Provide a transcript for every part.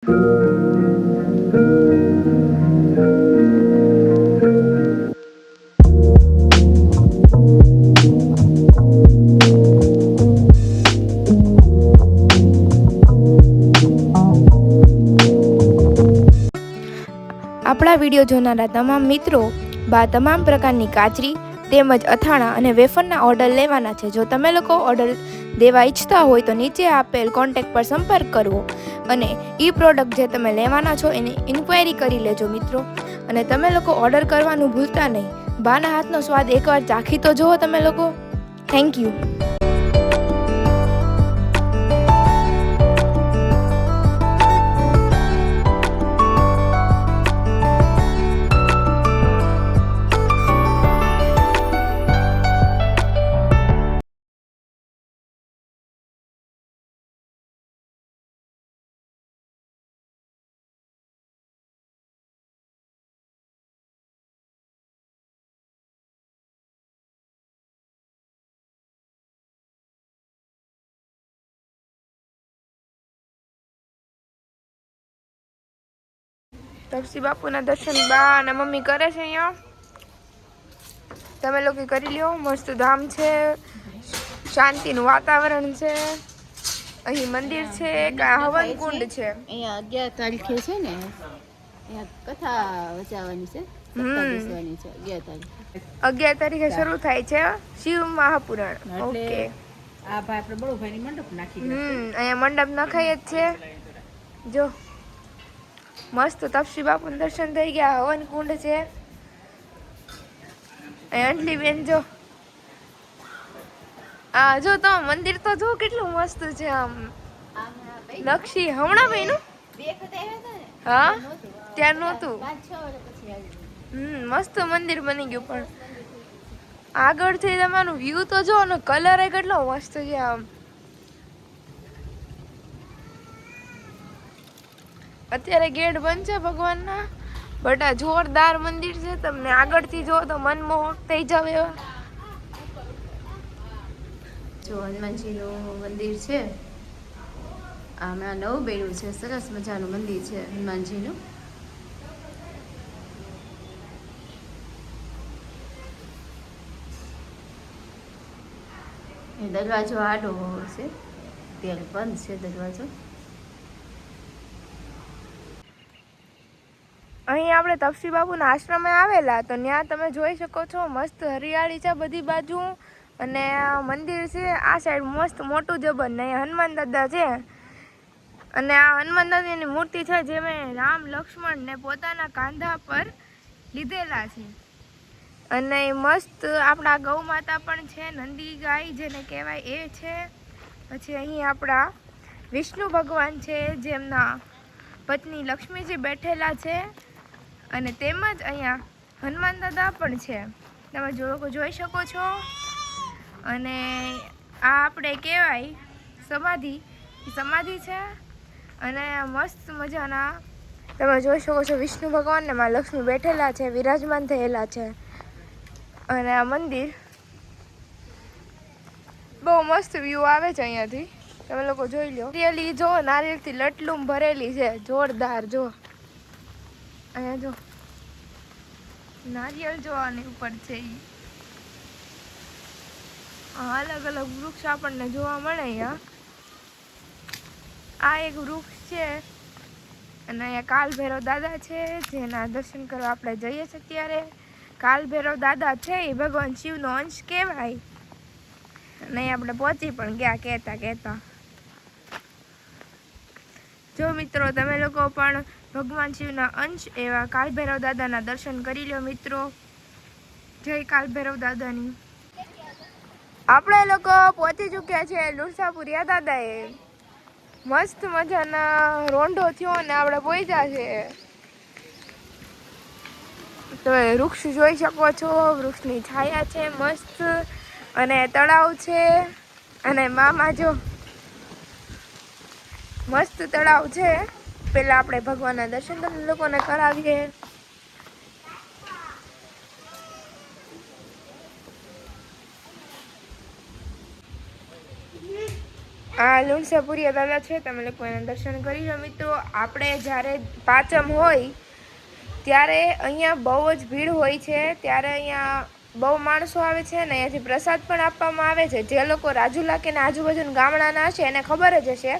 આપણા વિડીયો જોનારા તમામ મિત્રો તમામ પ્રકારની કાચરી તેમજ અથાણા અને વેફરના ઓર્ડર લેવાના છે। જો તમે લોકો ઓર્ડર દેવા ઈચ્છતા હોય તો નીચે આપેલ કોન્ટેક્ટ પર સંપર્ક કરવો અને એ પ્રોડક્ટ જે તમે લેવાના છો એની ઇન્ક્વાયરી કરી લેજો મિત્રો। અને તમે લોકો ઓર્ડર કરવાનું ભૂલતા નહીં। બાના હાથનો સ્વાદ એકવાર ચાખી તો જુઓ તમે લોકો। Thank you. તપસી બાપુના દર્શન બા અને મમ્મી કરે છે અહીંયા। તમે લોકો કરી લ્યો। મસ્ત ધામ છે, શાંતિનું વાતાવરણ છે। અહીં મંદિર છે, હવન કુંડ છે। અહીંયા 11 તારીખે છે ને, અહીંયા કથા વચાવવાની છે, કથા બેસવાની છે 11 તારીખે। 11 તારીખે શરૂ થાય છે શિવ મહાપુરાણ। ઓકે, આ ભાઈ આપણે બળો ભાઈની મંડપ નાખી દે। અહીંયા મંડપ નખાય જ છે। જો મસ્ત તપસી બાપુના દર્શન થઈ ગયા। હવન કુંડ છે। અંજલી બેન જો જો તો મંદિર તો જો કેટલું મસ્ત છે। આમ નકશી હમણાં બન્યું? હા, ત્યાં નહોતું। મસ્ત મંદિર બની ગયું, પણ આગળથી તમારું વ્યૂ તો જો ને, કલર એ કેટલો મસ્ત છે। આમ અત્યારે ગેટ બંધ છે ભગવાનના, બટ આ જોરદાર મંદિર છે। તમને આગળથી જો તો મનમોહક થઈ જાવ એવા। જો હનુમાનજીનું મંદિર છે, આમાં નવું બન્યું છે, સરસ મજાનું મંદિર છે હનુમાનજીનું। દરવાજો આડો છે, ત્યારે બંધ છે દરવાજો। અહીં આપણે તપસી બાપુના આશ્રમે આવેલા, તો ત્યાં તમે જોઈ શકો છો મસ્ત હરિયાળી છે બધી બાજુ। અને મંદિર છે આ સાઈડ મસ્ત મોટું જબર ને હનુમાન દાદા છે। અને આ હનુમાન દાદાની મૂર્તિ છે, જે મેં રામ લક્ષ્મણ ને પોતાના કાંધા પર લીધેલા છે। અને મસ્ત આપણા ગૌ માતા પણ છે, નંદી ગાય જેને કહેવાય એ છે। પછી અહીં આપણા વિષ્ણુ ભગવાન છે, જેમના પત્ની લક્ષ્મીજી બેઠેલા છે। અને તેમજ અહીંયા હનુમાન દાદા પણ છે, તમે જોઈ શકો છો। અને આ આપણે કહેવાય સમાધિ છે। અને મસ્ત મજાના તમે જોઈ શકો છો વિષ્ણુ ભગવાન ને માં લક્ષ્મી બેઠેલા છે, વિરાજમાન થયેલા છે। અને આ મંદિર બહુ મસ્ત વ્યૂ આવે છે અહીંયાથી, તમે લોકો જોઈ લો। નારિયેળી જો, નારિયેળથી લટલુમ ભરેલી છે, જોરદાર। જો અહીંયા જો નારિયેળ જોવાની ઉપર છે, અલગ અલગ વૃક્ષ આપણને જોવા મળે અહીંયા। આ એક વૃક્ષ છે, અને અહીંયા કાલ ભૈરવ દાદા છે, જેના દર્શન કરવા આપણે જઈએ છીએ। ત્યારે કાલ ભૈરવ દાદા છે એ ભગવાન શિવનો અંશ કહેવાય। અને આપણે પહોંચી પણ ગયા કહેતા। જો મિત્રો તમે લોકો પણ ભગવાન શિવના અંશ એવા કાલ ભૈરવ દાદાના દર્શન કરી લો મિત્રો। જય કાલ ભૈરવ દાદાની। આપણે લોકો પહોંચી ચૂક્યા છે લુરસાપુરિયા દાદાએ। મસ્ત મજાના રોંઢો થયો ને આપણે પહોંચ્યા છે। તમે વૃક્ષ જોઈ શકો છો, વૃક્ષની છાયા છે મસ્ત, અને તળાવ છે। અને મામા જો મસ્ત તળાવ છે। પેલા આપણે ભગવાનના દર્શન તમને લોકોને કરાવીએ। આ લુણસાપુરિયા દાદા છે, તમે લોકો એના દર્શન કરી લો મિત્રો. આપણે જ્યારે પાંચમ હોય ત્યારે અહીંયા બહુ જ ભીડ હોય છે, ત્યારે અહીંયા બહુ માણસો આવે છે ને અહીંયાથી પ્રસાદ પણ આપવામાં આવે છે. જે લોકો રાજુલા કે આજુબાજુના ગામડાના હશે એને ખબર જ હશે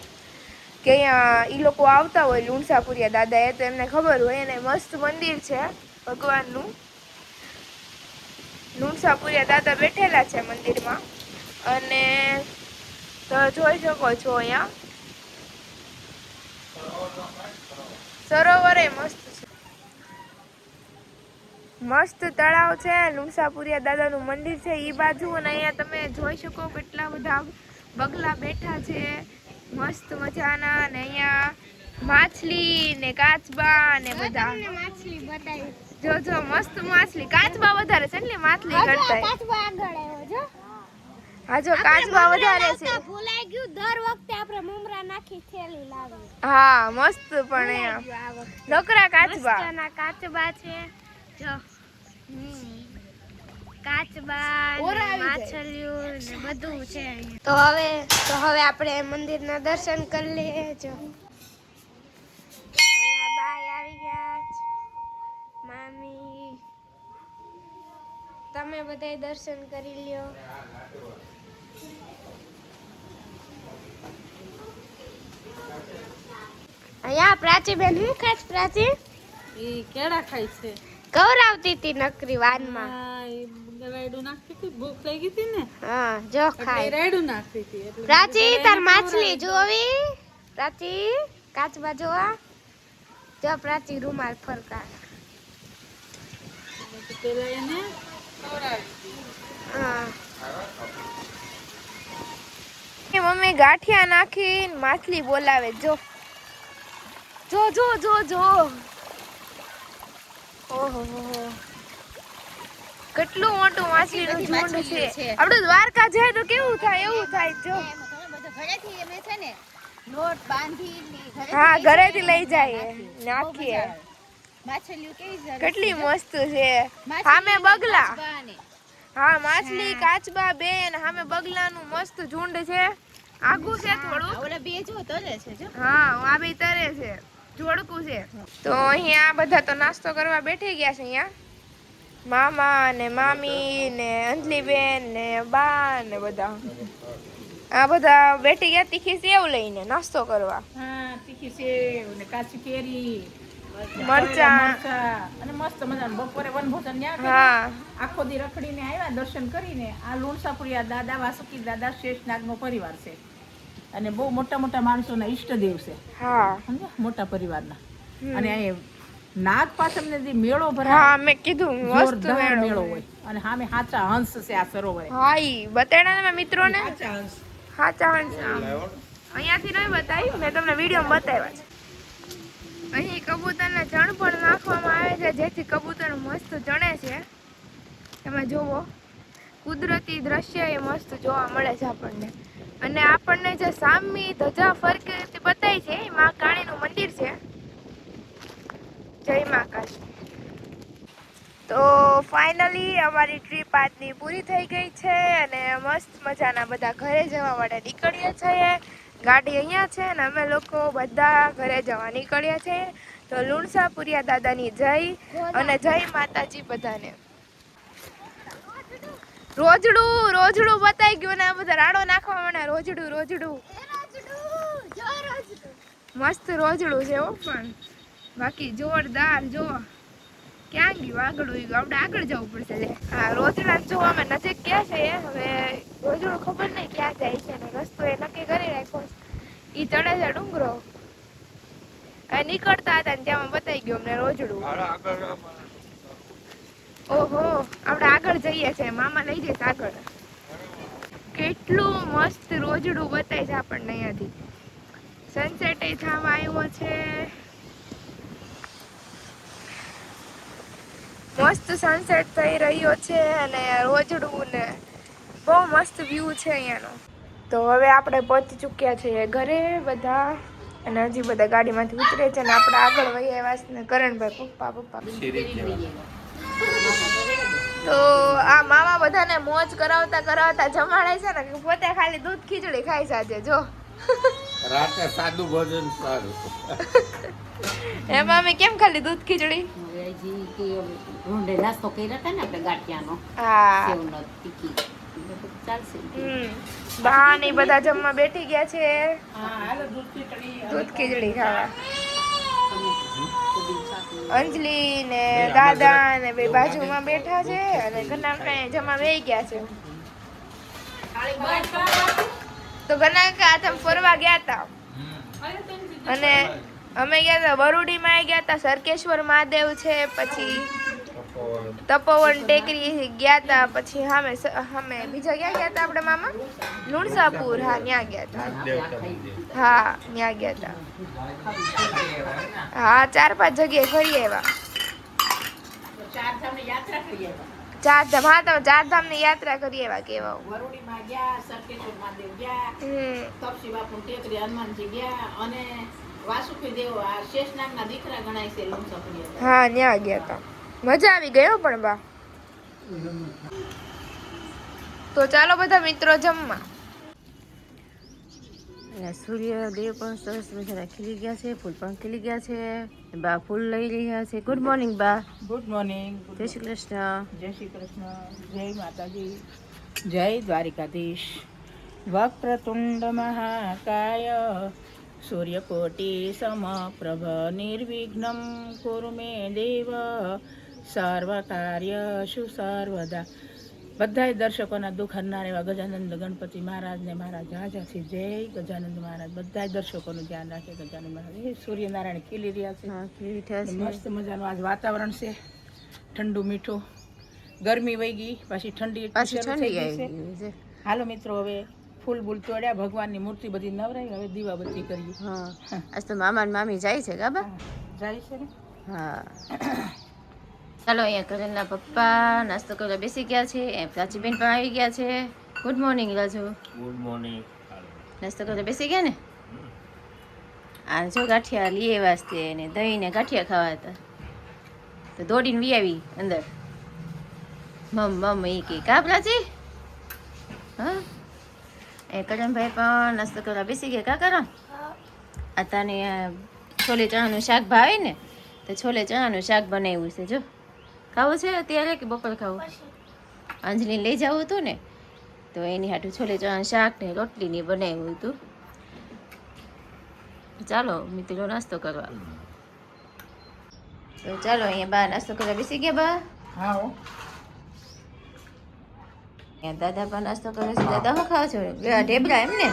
કે અહીંયા એ લોકો આવતા હોય લુણસાપુરિયા દાદા, એ તો એમને ખબર હોય. એને મસ્ત મંદિર છે ભગવાનનું. લુણસાપુરિયા દાદા બેઠેલા છે મંદિરમાં, અને તો જોઈ શકો છો અહીંયા સરોવર એ મસ્ત છે, મસ્ત તળાવ છે. લુણસાપુરિયા દાદાનું મંદિર છે એ બાજુ, અને અહીંયા તમે જોઈ શકો કેટલા બધા બગલા બેઠા છે મસ્ત મજાના. અને અહીંયા માછલી ને કાચબા ને બધા માછલી બતાવી જો મસ્ત માછલી. કાચબા વધારે છે એટલે માછલી કરતા. કાચબા આગળ આવ્યો જો. હા જો કાચબા વધારે છે. ભૂલાઈ ગયું, દર વખતે આપણે મમરા નાખી થેલી લાવી. હા મસ્ત, પણ અહીંયા નકરા કાચબા. મસ્તના કાચબા છે જો. કાચબા ને માછલીઓ ને બધું છે અહીંયા. તો હવે આપણે મંદિરના દર્શન કરી લઈએ. જો અહીંયા બાય આવી ગયા છે, મામી. તમે બધાય દર્શન કરી લ્યો. અહીંયા પ્રાચીબેન હું ખાસ પ્રાચી ઈ કેળા ખાય છે. કવરાવતી હતી નકરી વાનમાં. રાયડું નાખતી હતી, ભૂખ લાગી હતી ને હા જો એટલે ખાય. રાયડું નાખતી હતી. એટલે પ્રાચી તાર માછલી જોવી. પ્રાચી કાચબા જોવા. જો પ્રાચી રૂમાલ ફરકા. પેલા એને ખવડાવી. હા મમ્મી ગાંઠિયા નાખીને માછલી બોલાવે. જો જો જો જો જો ઓહો કેટલું મોટું માછલીનું ઝુંડ છે. આપણું દ્વારકા જાય તો કેવું થાય એવું થાય. જો ઘરેથી અમે છે ને લોટ બાંધીને હા ઘરેથી લઈ જાય નાખીએ. માછલીઓ કેવી કેટલી મસ્ત છે. સામે બગલા. હા માછલી કાચબા બેન સામે બગલાનું મસ્ત ઝુંડ છે. આગું છે થોડું. ઓલા બે જો તરે છે જો. હા આ બે તરે છે, જોડકું છે. તો અહીંયા બધા તો નાસ્તો કરવા બેઠી ગયા છે. અહીંયા મામા ને મામી ને અંજલીબેન ને બા ને બધા આ બધા બેઠી ગયા તીખી સેવ લઈને નાસ્તો કરવા. હા તીખી સેવ ને કાચી કેરી, મરચાં અને મસ્ત મજાનું બપોરે વનભોજન ન્યા કર્યું. હા આખો દી રખડીને આવ્યા દર્શન કરીને. આ લુણસાપુરિયા દાદા વાસુકી દાદા શેષનાગનો પરિવાર છે, અને બહુ મોટા મોટા માણસોના ઈષ્ટદેવ છે. હા સમજ્યા, મોટા પરિવારના. અને અહીં નાગ પાછળને જે મેળો ભરાય, હા મેં કીધું મસ્ત જોરદાર મેળો મેળો હોય. અને સામે હાચા હંસ છે આ સરોવરે. હા ઈ બતાડ્યા ને મિત્રોને. હાચા હંસ. હાચા હંસ અહીંયાથી નહીં બતાવી, મેં તમને વિડીયોમાં બતાવ્યા છે. અહીં કબૂતરને ચણ પણ નાખવામાં આવે છે જેથી કબૂતર મસ્ત ચણે છે. તમે જુઓ કુદરતી દ્રશ્ય એ મસ્ત જોવા મળે છે આપણને. અને આપણને જે સામી ધજા ફરકે બતાવી છે એ માં કાળીનું મંદિર છે. જય મા કાળી. તો ફાઇનલી અમારી ટ્રીપ આજની પૂરી થઈ ગઈ છે, અને મસ્ત મજાના બધા ઘરે જવા માટે નીકળીએ છીએ. ગાડી અહીંયા છે ને અમે લોકો બધા ઘરે જવા નીકળ્યા છે. તો લુણસાપુરિયા દાદાની જય અને જય માતાજી બધાને. રોજડું બતાઈ ગયું ને આ બધા રાડો નાખવા માંડે. રોજડું મસ્ત રોજડું છે હો, પણ બાકી જોરદાર. જો ક્યાં ગયું આગળ આપણે આગળ જવું પડશે. હા રોજડા જોવા અમે નજીક ગયા છે. હવે રોજડું ખબર નહીં ક્યાં જાય છે ને રસ્તો એ નક્કી કરી રાખ્યો. ઈ ચડે છે ડુંગરો. નીકળતા હતા ને ત્યાં બતાવી ગયું અમને રોજડું. ઓહો આપણે આગળ જઈએ છે, મામા લઈ જઈશ આગળ. કેટલું મસ્ત રોજડું બતાય છે આપણને અહીંયાથી. સનસેટ થવા આવ્યો છે. મસ્ત સનસેટ થઈ રહ્યો છે અને રોજડું ને બહુ મસ્ત વ્યૂ છે અહીંયાનો. તો હવે આપણે પહોંચી ચૂક્યા છીએ ઘરે બધા, અને હજી બધા ગાડીમાંથી ઉતરે છે ને આપણે આગળ વહી આવ્યા છે ને કરણભાઈ પપ્પા. તો આ મામા બધાને મોજ કરાવતા જમાડે છે ને, પોતે ખાલી દૂધ ખીચડી ખાઈ સાથે. જો રાતે સાદું ભોજન સારું. એમાં અમે કેમ ખાલી દૂધ ખીચડી? હજી કે ઢોંઢે નાસ્તો કર્યા હતા ને આપણે ગાંઠિયાનો હા. સેવનો તીખી એટલે બધું ચાલશે. બા ને બધા જમવા બેઠી ગયા છે હા હાલો દૂધ ખીચડી દૂધ ખીચડી ખાવા. તમે પુદીન શાક ને અંજલી ને દાદા ને બે બાજુમાં બેઠા છે અને ઘરના કઈ જમવા બેહી ગયા છે. તો ઘણા આજ અમે ફરવા ગયા હતા અને અમે ગયા હતા વરુડીમાં ગયા હતા, સરકેશ્વર મહાદેવ છે, પછી તપોવન ટેકરી ગયા હતા, પછી અમે બીજા ક્યાં ગયા હતા આપણે મામા? લુણસાપુર. હા ત્યાં ગયા હતા. હા ત્યાં ગયા હતા. હા 4-5 જગ્યાએ ફરી આવ્યા. ચારધામની યાત્રા કરી આવ્યા. ચારધામ. હા તમે ચારધામની યાત્રા કરી આવ્યા કેવા? વરુડીમાં ગયા, સરકેશ્વર મહાદેવ ગયા, તપસી બાપુ ટેકરી હનુમાનજી ગયા અને વાસુકી દેવ આ શેષનાગના દીકરા ગણાય છે લુણસાપુરી. હા ત્યાં ગયા હતા. મજા આવી ગયો પણ બા. તો ચાલો બધા મિત્રો જમવા. સૂર્યદેવ પણ સરસ મજાના ખીલી ગયા છે, ફૂલ પણ ખીલી ગયા છે. બા ફૂલ લઈ રહ્યા છે. ગુડ મોર્નિંગ બા. Good morning. જય શ્રી કૃષ્ણ. જય શ્રી કૃષ્ણ. જય માતાજી. જય દ્વારિકાધીશ. વક્રતુંડ મહાકાય સૂર્યકોટી સમપ્રભ નિર્વિઘ્નમ કુરુ મે દેવ સર્વકાર્યશુ સર્વદા. બધાય દર્શકોના દુઃખ હરનાર એવા ગજાનંદ ગણપતિ મહારાજને મારા જાજાથી જય ગજાનંદ મહારાજ. બધાય દર્શકોનું ધ્યાન રાખે ગજાનંદ મહારાજ. એ સૂર્યનારાયણ ખીલી રહ્યા છે. મસ્ત મજાનું આજ વાતાવરણ છે, ઠંડુ મીઠું. ગરમી વહી ગઈ, પાછી ઠંડી શરૂ થઈ ગઈ છે. હાલો મિત્રો હવે ફૂલ બૂલ તોડ્યા, ભગવાનની મૂર્તિ બધી નવરાઈ, હવે દીવાબત્તી કરીએ. હા આજ તો મામા ને મામી જાય છે ગાબા. જાય છે ને. હા ચાલો અહીંયા કરેલના પપ્પા નાસ્તો કરવા બેસી ગયા છે. પ્રાચીબેન પણ આવી ગયા છે. Good morning Raju. Good morning. નાસ્તો કરવા બેસી ગયા ને? આ જો ગાંઠિયા લઈએ વાસ્તે ને દહીં ને ગાંઠિયા ખાવા હતા તો દોડીને વી આવી અંદર. મમ એ કે કા પ્રાચી? હા એ કરણભાઈ પણ નાસ્તો કરવા બેસી ગયા. કા કરો? આ તને છોલે ચણાનું શાક ભાવે ને તો છોલે ચણાનું શાક બનાવ્યું છે. જો ખાવું છે અત્યારે કે બપોર ખાવું? અંજલિને લઈ જવું હતું ને તો એની હાટું છોલે ચણાનું શાક ને રોટલી ને બનાવ્યું હતું. ચાલો મિત્રો નાસ્તો કરવા. તો ચાલો અહીંયા બા નાસ્તો કરવા બેસી ગયા બા. હા હો. અહીંયા દાદા પણ નાસ્તો કરે છે. દાદા શું ખાવ છો? ગળા ઢેબરા એમ ને?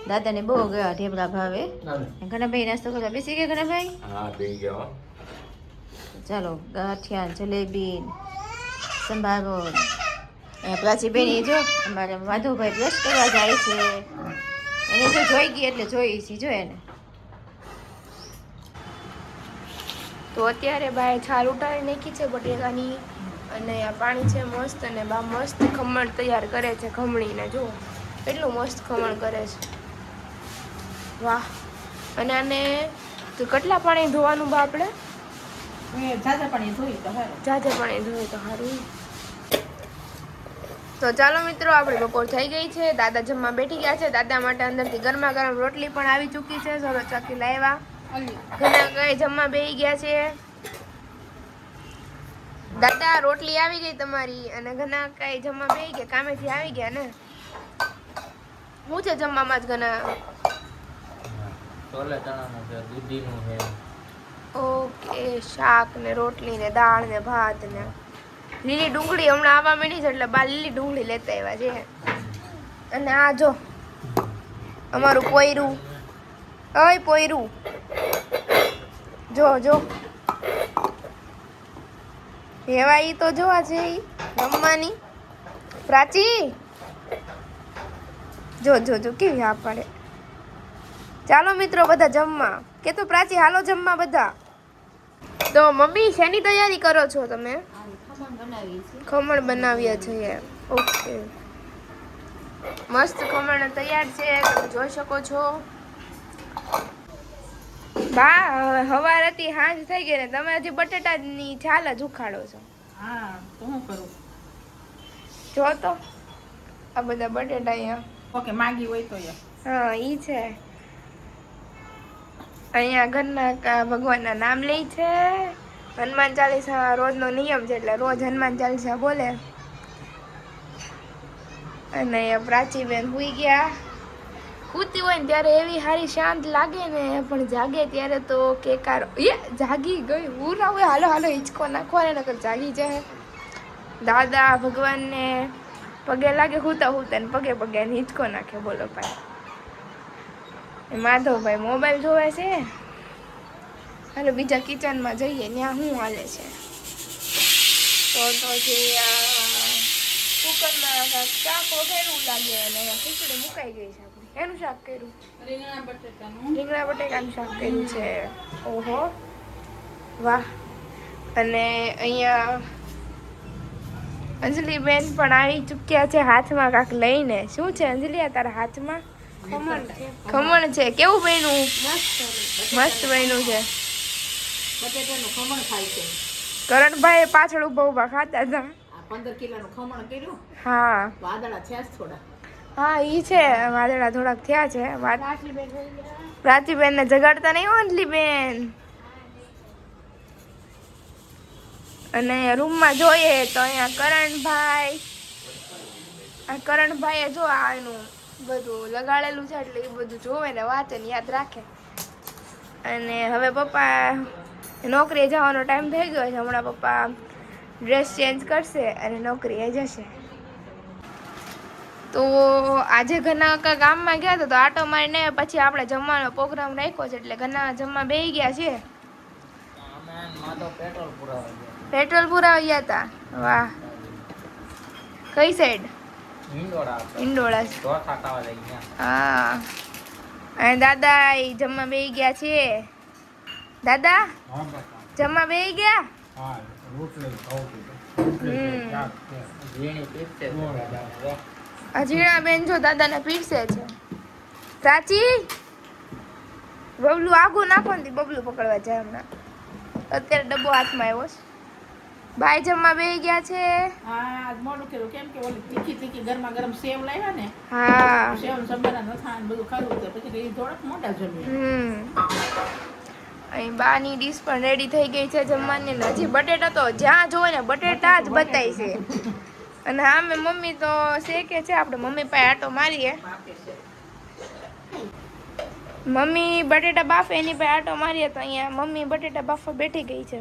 દાદાને બહુ ગળા ઢેબરા ભાવે. ઘણાભાઈ નાસ્તો કરવા બેસી ગયા. ઘણાભાઈ હા થઈ ગયો. ચાલો ગાંઠિયા જલેબી સંભારો. પ્રાચીબેન એ જો અમારે માધવભાઈ બ્રશ કરવા જાય છે. એને જો જોઈ ગઈ એટલે જોઈ છે જો એને. તો અત્યારે બાએ છાલ ઉતારી નાખી છે બટેકાની અને આ પાણી છે મસ્ત અને બા મસ્ત ખમણ તૈયાર કરે છે. ખમણીને જો એટલું મસ્ત ખમણ કરે છે. વાહ. અને આને તો કેટલા પાણી ધોવાનું બા આપણે? ઝાઝા પાણી ધોઈ તો હારું. જાજે પાણી ધોય તો સારું. તો ચાલો મિત્રો આપણે બપોર થઈ ગઈ છે. દાદા જમવા બેઠી ગયા છે. દાદા માટે અંદરથી ગરમા ગરમ રોટલી પણ આવી ચૂકી છે. સરસ ચાકી લાવ્યા. ઘણા કઈ જમવા બેસી ગયા છે. દાદા રોટલી આવી ગઈ તમારી અને ઘણા કઈ જમવા બેસી ગયા. કામેથી આવી ગયા ને? શું છે જમવામાં જ ઘણા? છોલે ચણાનું છે, દૂધીનું છે. ઓકે શાક ને રોટલી ને દાળ ને ભાત ને લીલી ડુંગળી હમણાં આવવા માંડી છે એટલે બા લીલી ડુંગળી લેતા આવ્યા છે. અને આ જો અમારું પોયરું. ઓય પોયરું જો જો એવા ઈ તો જોવા છે ઈ રમવાની. પ્રાચી જો જો જો કેવી આ પડે. ચાલો મિત્રો બધા જમવા. કે તો પ્રાચી હાલો જમવા બધા. તો મમ્મી શેની તૈયારી કરો છો તમે? ખમણ બનાવીએ છીએ. ઓકે મસ્ત ખમણ તૈયાર છે તમે જોઈ શકો છો. બા હવાર હતી સાંજ થઈ ગઈ ને તમે હજી બટેટાની છાલ જ ઉખાડો છો. હા તો હું કરું? જો તો આ બધા બટેટા અહીંયા. ઓકે માગી હોય તો યાર હા ઈ છે. અહીંયા ઘરના ભગવાનના નામ લે છે. હનુમાન ચાલીસા રોજનો નિયમ છે એટલે રોજ હનુમાન ચાલીસા બોલે. અને અહીંયા પ્રાચીબેન હુઈ ગયા. સૂતી હોય ને ત્યારે એવી સારી શાંત લાગે ને, પણ જાગે ત્યારે તો કેકાર જાગી ગઈ હું ના હોય. હાલો હાલો હિંચકો નાખવા ને નકર જાગી જાય. દાદા ભગવાનને પગે લાગે હુતા હુતા ને પગે પગે હિંચકો નાખે. બોલો ભાઈ માધવભાઈ મોબાઈલ જોવે છે. હાલો બીજા કિચનમાં જઈએ, ત્યાં શું હાલે છે. તો જે કુકરમાં શાક વઘેરવું લાગે અને ખીચડી મુકાઈ ગઈ છે. આપણી એનું શાક કર્યું, રીંગણા બટેકાનું શાક કર્યું છે. ઓહો વાહ. અને અહીંયા અંજલિબેન પણ આવી ચૂક્યા છે હાથમાં કાંક લઈને. શું છે અંજલિ આ તારા હાથમાં? ખમણ છે. કેવું બન્યું? મસ્ત બન્યું છે. બટેટાનું ખમણ ખાય છે. કરણભાઈ પાછળ ઉભા ઉભા ખાતા હતા. 15 કિલોનું ખમણ કર્યું. હા વાદળા થયા છે થોડા. હા ઈ છે, વાદળા થોડાક થયા છે. પ્રાચીબેન ને જગાડતા નહીં હો અંજલિબેન. અને રૂમમાં જોઈએ તો અહીંયા કરણભાઈએ જો આનું બધું લગાડેલું છે એટલે એ બધું જોવે ને વાંચે ને યાદ રાખે. અને હવે પપ્પા નોકરીએ જવાનો ટાઈમ થઈ ગયો છે. હમણાં પપ્પા ડ્રેસ ચેન્જ કરશે અને નોકરીએ જશે. તો આજે ઘરના ગામમાં ગયા તો આટો મારીને પછી આપણે જમવાનો પ્રોગ્રામ રાખ્યો છે એટલે ઘરના જમવા બેસી ગયા છે. પેટ્રોલ પુરાવા ગયા હતા. વાહ. કઈ સાઈડ? ઇન્ડોળા. હા. અને દાદા જમવા બેસી ગયા છે. દાદા જમવા બેસી ગયા. અજીણા બેન જો દાદાને પીરસે છે. પ્રાચી બબલું આગું નાખો ને બબલું પકડવા જાય હમણાં. અત્યારે ડબ્બો હાથમાં આવ્યો છે. બાય જમવા બેસી ગયા છે. હા મોડું કર્યું કેમ કે ઓલી તીખી ગરમા ગરમ સેવ લાવ્યા ને. હા સેવ સંભારા નથા ને બધું ખાધું તો પછી એ થોડાક મોટા જમ્યું. અહીં બાની ડીશ પણ રેડી થઈ ગઈ છે જમવાની. હજી બટેટા તો જ્યાં જોવે ને બટેટા જ બતાય છે. અને આમે મમ્મી તો શેકે છે. આપણે મમ્મી પાસે આટો મારીએ. મમ્મી બટેટા બાફે એની પાસે આટો મારીએ તો અહીંયા મમ્મી બટેટા બાફવા બેઠી ગઈ છે.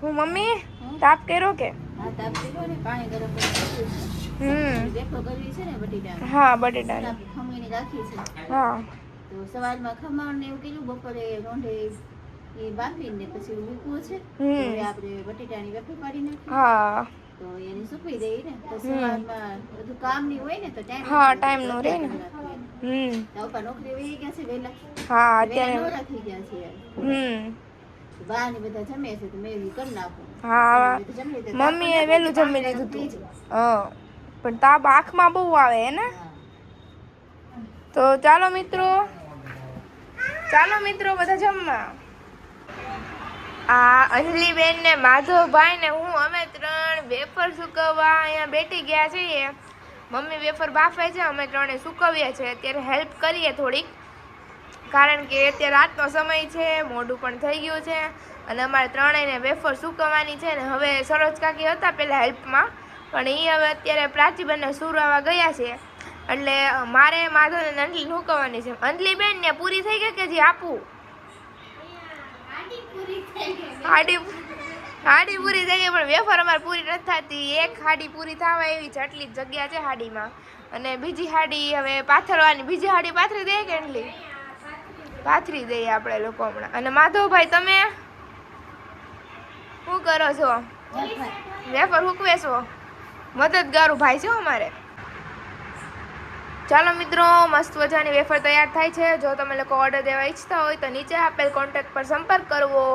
હું મમ્મી તાપ કર્યો કે? હા તાપ કર્યો ને પાણી ગરમ કરી. વેફર કરવી છે ને બટેટા. હા બટેટા ખમણી રાખી છે. હા તો સવારમાં ખમણ ને એવું કર્યું, બપોરે રોંઢે એ બાફીને પછી મૂકવું છે. આપણે બટેટાની વેફર પાડી નાખી. હા તો એને સુકવી દઈએ ને તો સવારમાં બધું કામ ની હોય ને તો ટાઈમ. હા ટાઈમ નો રહે ને. પપ્પા નોકરી વહી ગયા છે વહેલા. હા અત્યારે અત્યારે નવરા થઈ ગયા છે. બા ને બધા જમે છે તો મેં એવું કરી નાખું. હા મમ્મીએ વહેલું જમી લીધું હતું. પણ તાપ આંખમાં બહુ આવે હે ને. તો ચાલો મિત્રો બધા જમવા. આ અંજલિબેન ને માધવભાઈ ને હું અમે 3 વેફર સુકવવા અહીંયા બેઠી ગયા છીએ. મમ્મી વેફર બાફે છે, અમે 3 સુકવીએ છીએ. અત્યારે હેલ્પ કરીએ થોડીક, કારણ કે અત્યારે રાતનો સમય છે, મોડું પણ થઈ ગયું છે અને અમારે 3ને વેફર સુકવવાની છે ને. હવે સરોજ કાકી હતા પહેલાં હેલ્પમાં, પણ એ હવે અત્યારે પ્રાચીબેનને સુરાવા ગયા છે એટલે મારે માધવને અંજલી સુકવવાની છે. અંજલીબેન ને પૂરી થઈ ગઈ કે જે આપું? હાડી પૂરી થઈ ગઈ પણ વેફર અમારે પૂરી નથી થતી. એક હાડી પૂરી થવા એવી છે, આટલી જ જગ્યા છે હાડીમાં. અને બીજી હાડી હવે પાથરવાની. બીજી હાડી પાથરી દઈએ કે અંજલી? પાથરી દઈએ આપણે લોકો હમણાં. અને માધવભાઈ તમે શું કરો છો? વેફર હુકવે છો? મદદગારું ભાઈ છે અમારે. ચાલો મિત્રો, મસ્ત મજાની વેફર તૈયાર થાય છે. જો તમે લોકો ઓર્ડર દેવા ઈચ્છતા હોય તો નીચે આપેલ કોન્ટેક્ટ પર સંપર્ક કરવો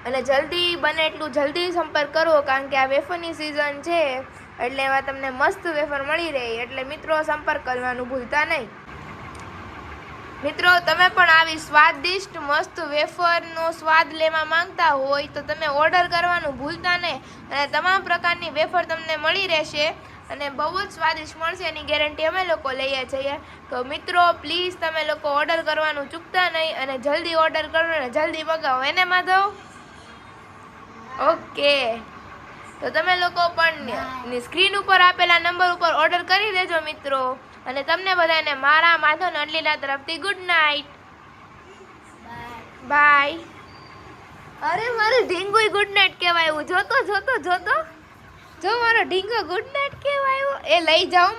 અને જલ્દી બને એટલું જલ્દી સંપર્ક કરવો, કારણ કે આ વેફરની સિઝન છે એટલે એમાં તમને મસ્ત વેફર મળી રહે. એટલે મિત્રો સંપર્ક કરવાનું ભૂલતા નહીં. મિત્રો તમે પણ આવી સ્વાદિષ્ટ મસ્ત વેફરનો સ્વાદ લેવા માંગતા હોય તો તમે ઓર્ડર કરવાનું ભૂલતા નહીં અને તમામ પ્રકારની વેફર તમને મળી રહેશે. અને બહુ જ સ્વાદિષ્ટ મળશે એની ગેરંટી અમે લોકો લઈએ છીએ. તો મિત્રો પ્લીઝ તમે લોકો ઓર્ડર કરવાનું ચૂકતા નહીં અને જલ્દી ઓર્ડર કરો અને જલ્દી મગાવો એને માધવ. ઓકે, તો તમે લોકો પણ સ્ક્રીન ઉપર આપેલા નંબર ઉપર ઓર્ડર કરી દેજો મિત્રો. અને તમને બધાને મારા માધવ અને અનલીલા તરફથી ગુડ નાઇટ. બાય. અરે મારું ઢીંગુય ગુડ નાઇટ કહેવાયું. જોતો જોતો જોતો જો મારો ઢીંગો ગુડ નાઇટ કહેવાયું. એ લઈ જાઓ.